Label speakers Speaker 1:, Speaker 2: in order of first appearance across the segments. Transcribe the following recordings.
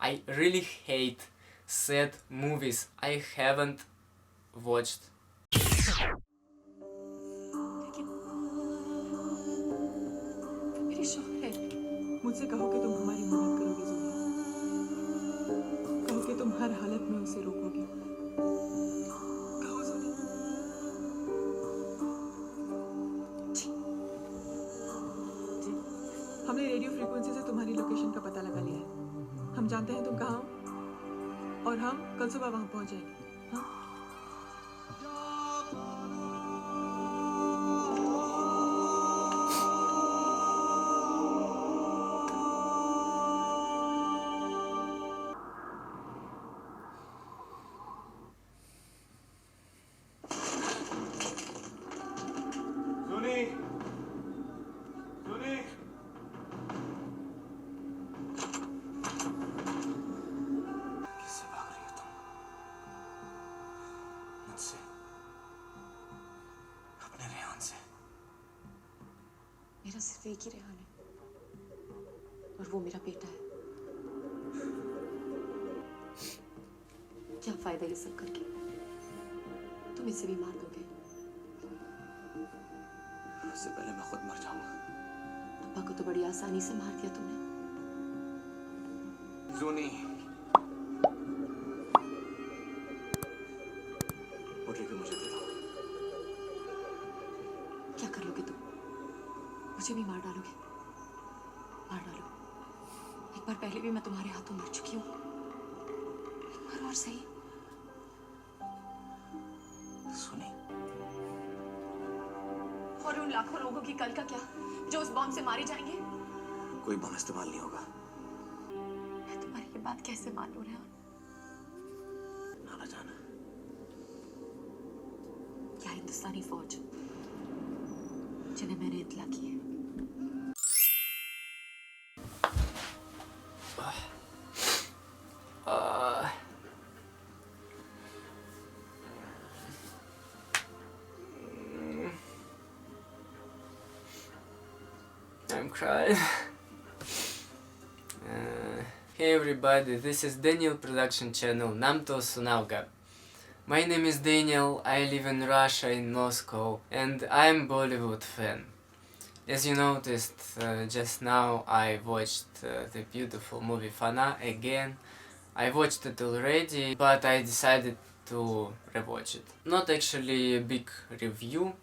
Speaker 1: I really hate sad movies. I haven't watched.
Speaker 2: मेरी शौक है मुझसे कहो कि तुम हमारी मदद करोगे ज़ोनी, कहो कि तुम हर हालत में उसे रोकोगे, कहो ज़ोनी। जी, हमने रेडियो फ्रीक्वेंसी से तुम्हारी लोकेशन का पता लगा लिया है। हम जानते हैं तुम कहाँ हो और हम कल सुबह वहाँ पहुँच जाएंगे। हाँ?
Speaker 3: मेरा सिर्फ एक ही रेहान है और वो मेरा बेटा है। क्या फायदा ये सब करके? तुम इसे भी मार दोगे।
Speaker 4: उससे पहले मैं खुद मर जाऊंगा।
Speaker 3: अब्बा को तो बड़ी आसानी से मार दिया तुमने।
Speaker 4: ज़ोनी, मुझे दे दो।
Speaker 3: क्या कर लोगे तुम? मुझे भी मार डालोगे? मार डालो। एक बार पहले भी मैं तुम्हारे हाथों मर चुकी हूँ। एक बार और सही।
Speaker 4: सुनी।
Speaker 3: और उन लाखों लोगों की कल का क्या, जो उस बॉम्ब से मारे जाएंगे?
Speaker 4: कोई बम इस्तेमाल नहीं होगा।
Speaker 3: मैं तुम्हारी ये बात कैसे मान लूं रेहान?
Speaker 4: नाना जाना।
Speaker 3: क्या हिंदुस्तानी फौज जिन्हें मैंने इत्तला की है।
Speaker 1: I'm crying. Hey everybody, this is Daniel production channel Namto Sunauga. My name is Daniel, I live in Russia, in Moscow, and I'm Bollywood fan. As you noticed, just now I watched the beautiful movie Fanaa again. I watched it already, but I decided to rewatch it. Not actually a big review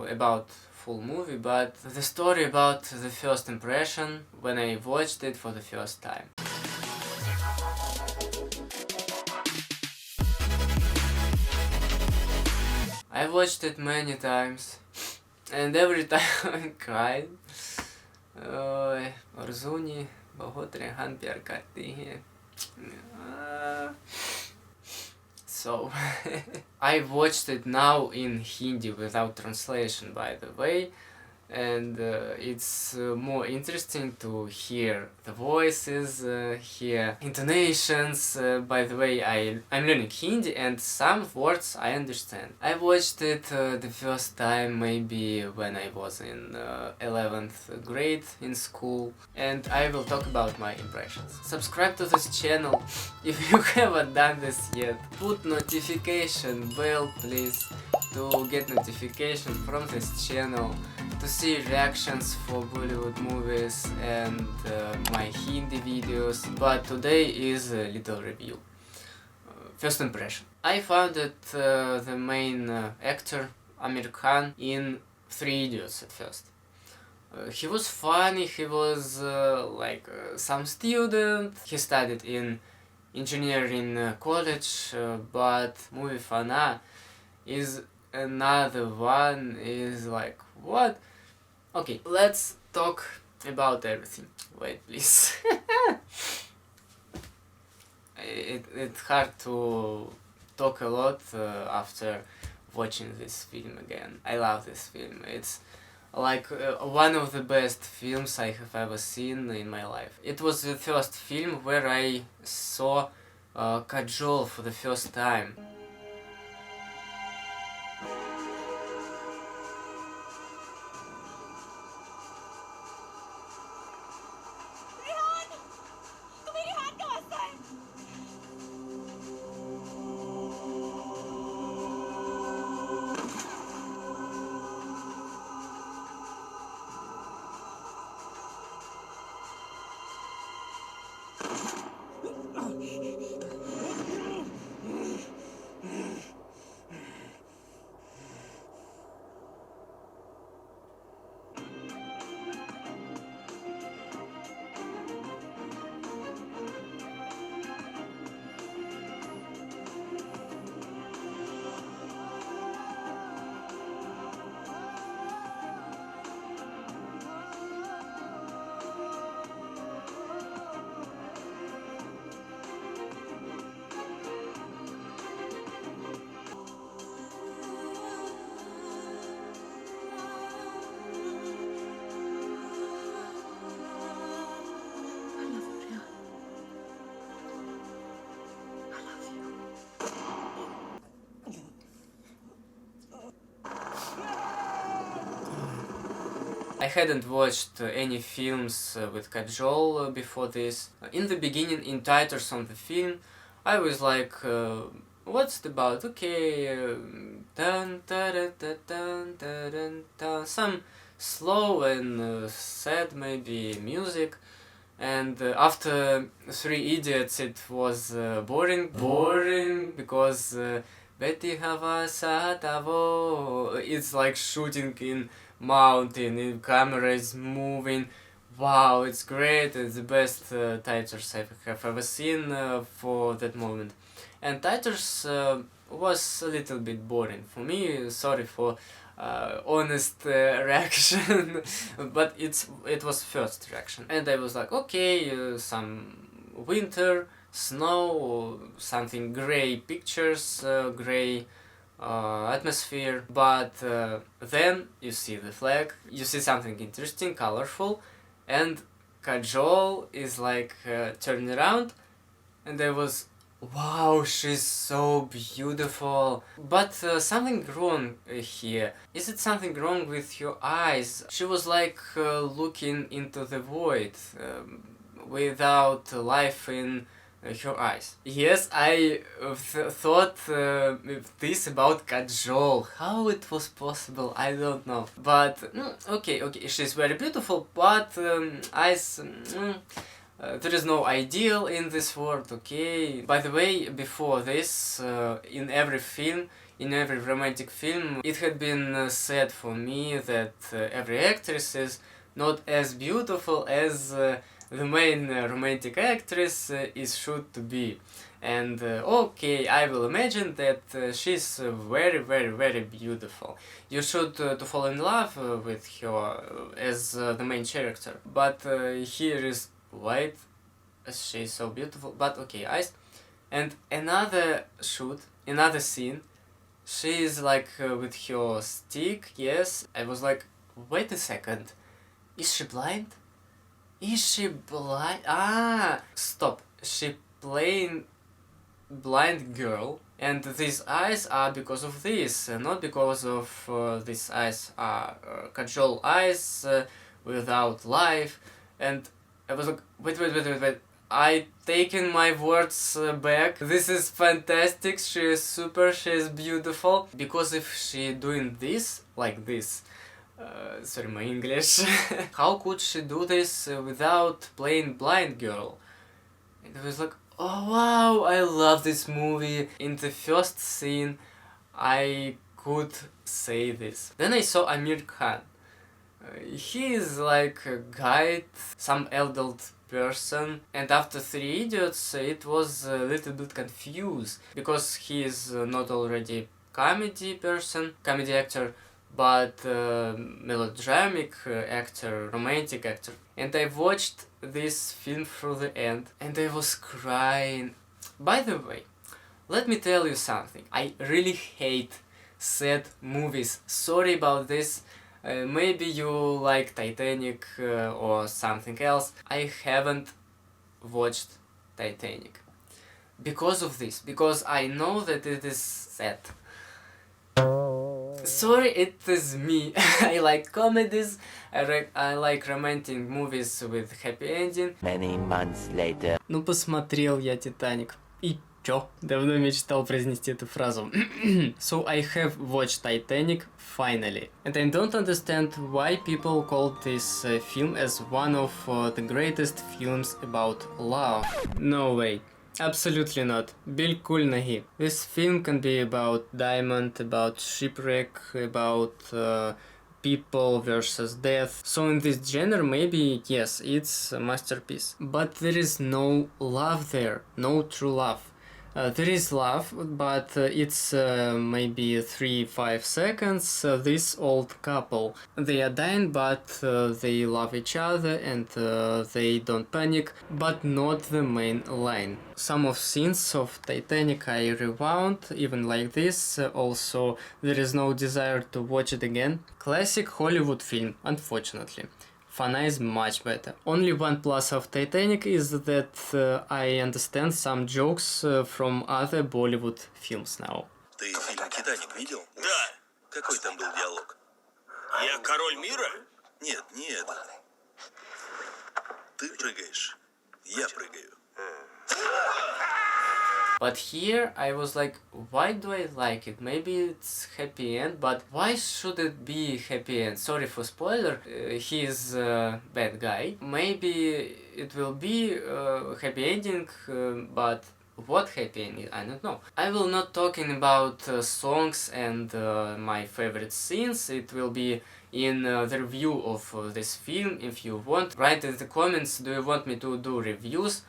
Speaker 1: about full movie, but the story about the first impression when I watched it for the first time. I watched it many times, and every time I cried. और ज़ोनी बहुत रेहान प्यार करती है. So I watched it now in Hindi without translation, by the way, and it's more interesting to hear the voices, hear intonations. By the way, I'm learning Hindi and some words I understand. I watched it the first time maybe when I was in 11th grade in school, and I will talk about my impressions. Subscribe to this channel if you haven't done this yet. Put notification bell please to get notification from this channel, to see reactions for Bollywood movies and my Hindi videos. But today is a little review. First impression. I found that the main actor, Aamir Khan, in 3 Idiots at first. He was funny, he was like some student, he studied in engineering college, but movie Fanaa is another one, is like, what? Okay, let's talk about everything. Wait, please. It's hard to talk a lot after watching this film again. I love this film. It's like one of the best films I have ever seen in my life. It was the first film where I saw Kajol for the first time. hadn't watched any films with Kajol before this. In the beginning, in titles on the film, I was like, what's it about? Okay, dun, dun, dun, dun, dun, dun, dun, some slow and sad maybe music. And after Three Idiots, it was boring because Betty Hava Satavo, it's like shooting in mountain, and camera is moving. Wow, it's great. It's the best titles I have ever seen for that moment. And titles was a little bit boring for me. Sorry for honest reaction, but it was first reaction. And I was like, okay, some winter, snow, something gray pictures, gray atmosphere, but then you see the flag, you see something interesting, colorful, and Kajol is like turning around, and I was, wow, she's so beautiful. But something wrong here. Is it something wrong with your eyes? She was like looking into the void without life in her eyes. Yes, I thought this about Kajol. How it was possible, I don't know. But okay, she's very beautiful, but eyes. There is no ideal in this world, okay? By the way, before this, in every film, in every romantic film, it had been said for me that every actress is not as beautiful as the main romantic actress is should to be. And okay, I will imagine that she's very, very, very beautiful. You should to fall in love with her as the main character. But here is white, she's so beautiful, but okay, eyes. And another shoot, another scene, she is like with her stick, yes. I was like, wait a second, is she blind? Is she blind? Ah, stop, she playing blind girl, and these eyes are because of this, not because of these eyes are Kajol eyes without life. And I was like, wait, I taken my words back. This is fantastic, she is super, she is beautiful. Because if she doing this, like this, sorry my English, how could she do this without playing blind girl? And I was like, oh wow, I love this movie. In the first scene, I could say this. Then I saw Aamir Khan. He is like a guide, some adult person, and after Three Idiots it was a little bit confused because he is not already comedy person, comedy actor, but melodramatic actor, romantic actor. And I watched this film through the end and I was crying. By the way, let me tell you something. I really hate sad movies. Sorry about this. Maybe you like Titanic or something else. I haven't watched Titanic because of this, because I know that it is sad. Sorry, it is me. I like comedies, I like romantic movies with happy ending.
Speaker 5: Many months later.
Speaker 1: Ну посмотрел я Титаник. И чё? Давно мечтал произнести эту фразу. So I have watched Titanic finally. And I don't understand why people call this film as one of the greatest films about love. No way. Absolutely not. Bilkul nahi. This film can be about diamond, about shipwreck, about people versus death. So in this genre, maybe, yes, it's a masterpiece. But there is no love there. No true love. There is love, but it's maybe 3-5 seconds. This old couple, they are dying, but they love each other and they don't panic, but not the main line. Some of scenes of Titanic I rewound, even like this. Also, there is no desire to watch it again. Classic Hollywood film, unfortunately. Fanaa is much better. Only one plus of Titanic is that I understand some jokes from other Bollywood films now.
Speaker 6: Ты фильм «Титаник» видел? Да. Какой там был диалог? Я король мира?
Speaker 5: Нет, не это. Ты прыгаешь, я прыгаю.
Speaker 1: But here I was like, why do I like it? Maybe it's happy end, but why should it be happy end? Sorry for spoiler, he is a bad guy. Maybe it will be a happy ending, but what happy ending? I don't know. I will not talking about songs and my favorite scenes. It will be in the review of this film. If you want, write in the comments, do you want me to do reviews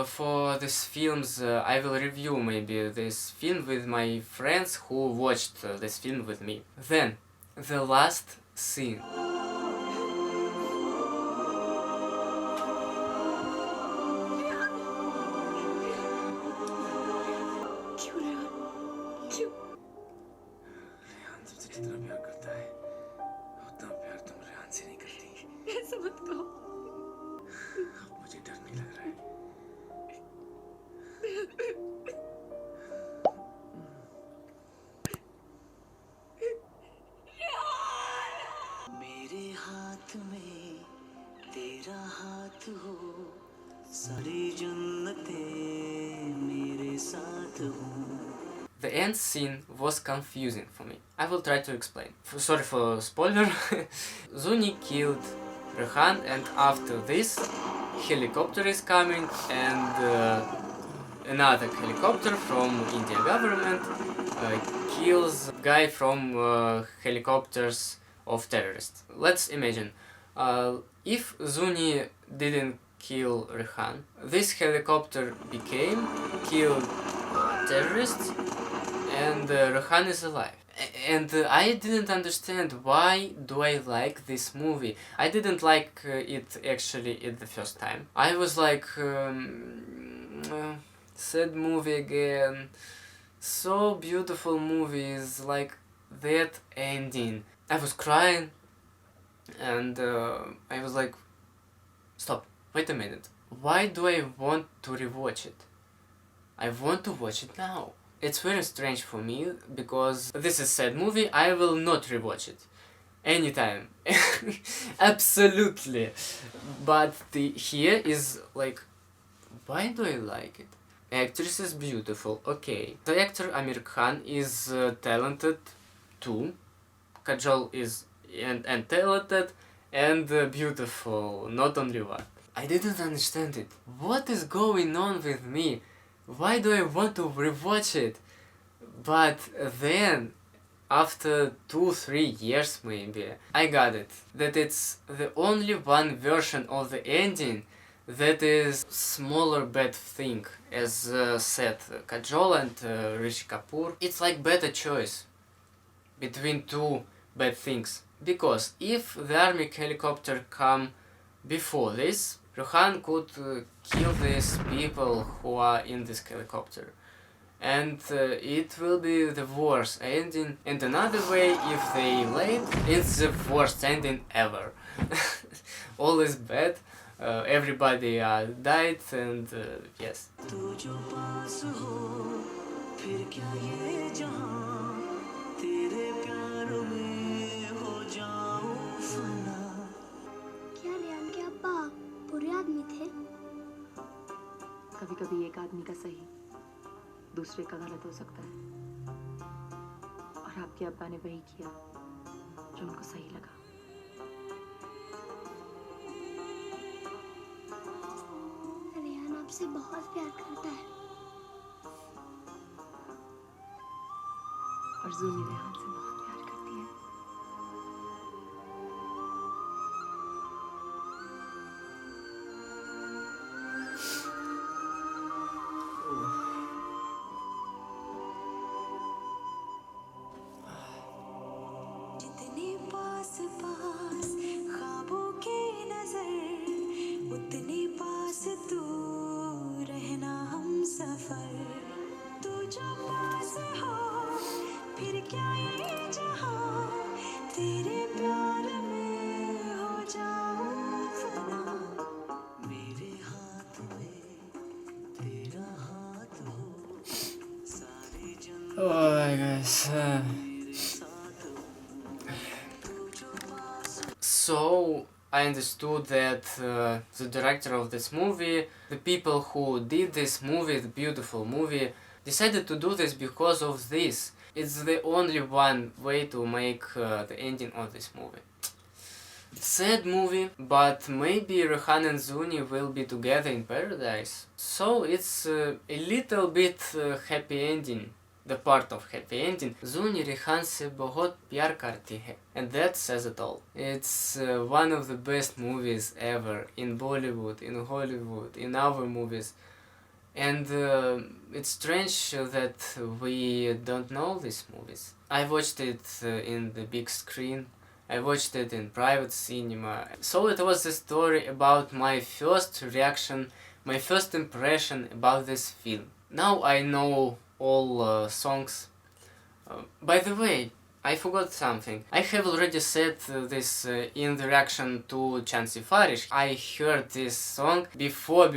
Speaker 1: for these films? I will review maybe this film with my friends who watched this film with me. Then, the last scene.
Speaker 4: Rehan तुमसे जितना प्यार करता है उतना प्यार तुम रेहान से नहीं करती।
Speaker 3: ऐसा मत कहो।
Speaker 4: मुझे डर नहीं लग रहा है। मेरे हाथ में तेरा हाथ हो, सारी जन्नतें मेरे साथ हो।
Speaker 1: The end scene was confusing for me. I will try to explain. Sorry for spoiler. Zuni killed Rehan, and after this, helicopter is coming, and another helicopter from Indian government kills guy from helicopters of terrorists. Let's imagine, if Zuni didn't kill Rehan, this helicopter became killed terrorists, and Rehan is alive. And I didn't understand why do I like this movie. I didn't like it actually at the first time. I was like, sad movie again. So beautiful movies like that ending. I was crying, and I was like, stop, wait a minute. Why do I want to rewatch it? I want to watch it now. It's very strange for me, because this is a sad movie. I will not rewatch it anytime. Absolutely. But here is like, why do I like it? Actress is beautiful, okay. The actor Aamir Khan is talented too. Kajol is and talented and beautiful, not only one. I didn't understand it. What is going on with me? Why do I want to rewatch it? But then, after 2-3 years maybe, I got it. That it's the only one version of the ending that is smaller bad thing, as said Kajol and Rishi Kapoor. It's like better choice between two bad things. Because if the army helicopter come before this, Rehan could kill these people who are in this helicopter, and it will be the worst ending. And another way, if they late, it's the worst ending ever. All is bad, everybody died, and yes.
Speaker 3: कभी कभी एक आदमी का सही दूसरे का गलत हो सकता है, और आपके अब्बा ने वही किया जो उनको सही लगा।
Speaker 6: रेहान आपसे बहुत प्यार करता है,
Speaker 3: और जूनी रेहान से बहुत प्यार करती है।
Speaker 1: So I understood that the director of this movie, the people who did this movie, the beautiful movie, decided to do this because of this. It's the only one way to make the ending of this movie. Sad movie, but maybe Rehan and Zuni will be together in paradise. So it's a little bit happy ending. The part of happy ending. Zuni Rehan se bahut pyar karti hai, and that says it all. It's one of the best movies ever in Bollywood, in Hollywood, in our movies. And it's strange that we don't know these movies. I watched it in the big screen. I watched it in private cinema. So it was a story about my first reaction, my first impression about this film. Now I know all songs. By the way, I forgot something. I have already said this in the reaction to Chansi Farish. I heard this song before,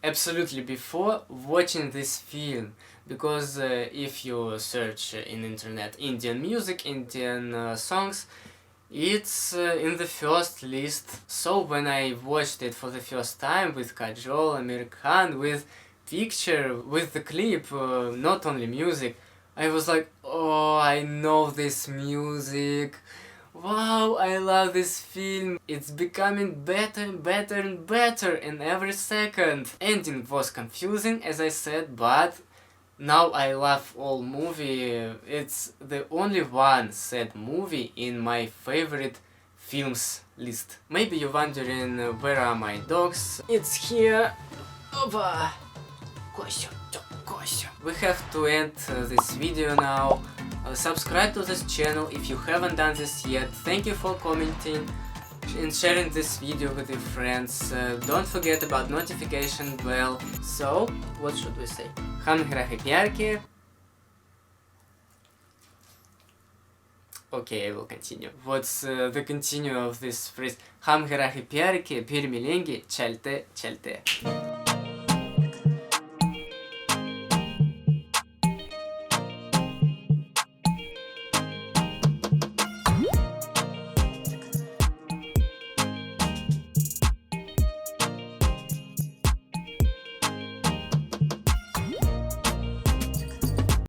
Speaker 1: absolutely before watching this film. Because if you search in internet Indian music, Indian songs, it's in the first list. So when I watched it for the first time with Kajol, Aamir Khan, with picture, with the clip, not only music, I was like, oh, I know this music. Wow, I love this film. It's becoming better and better and better in every second. Ending was confusing, as I said, but now I love all movie. It's the only one sad movie in my favorite films list. Maybe you're wondering where are my dogs. It's here. Opa! We have to end this video now. Subscribe to this channel if you haven't done this yet. Thank you for commenting and sharing this video with your friends. Don't forget about notification bell. So, what should we say? Hum rahe pyar ke. Okay, I will continue. What's the continue of this phrase? Hum rahe pyar ke, phir milenge, chalte chalte.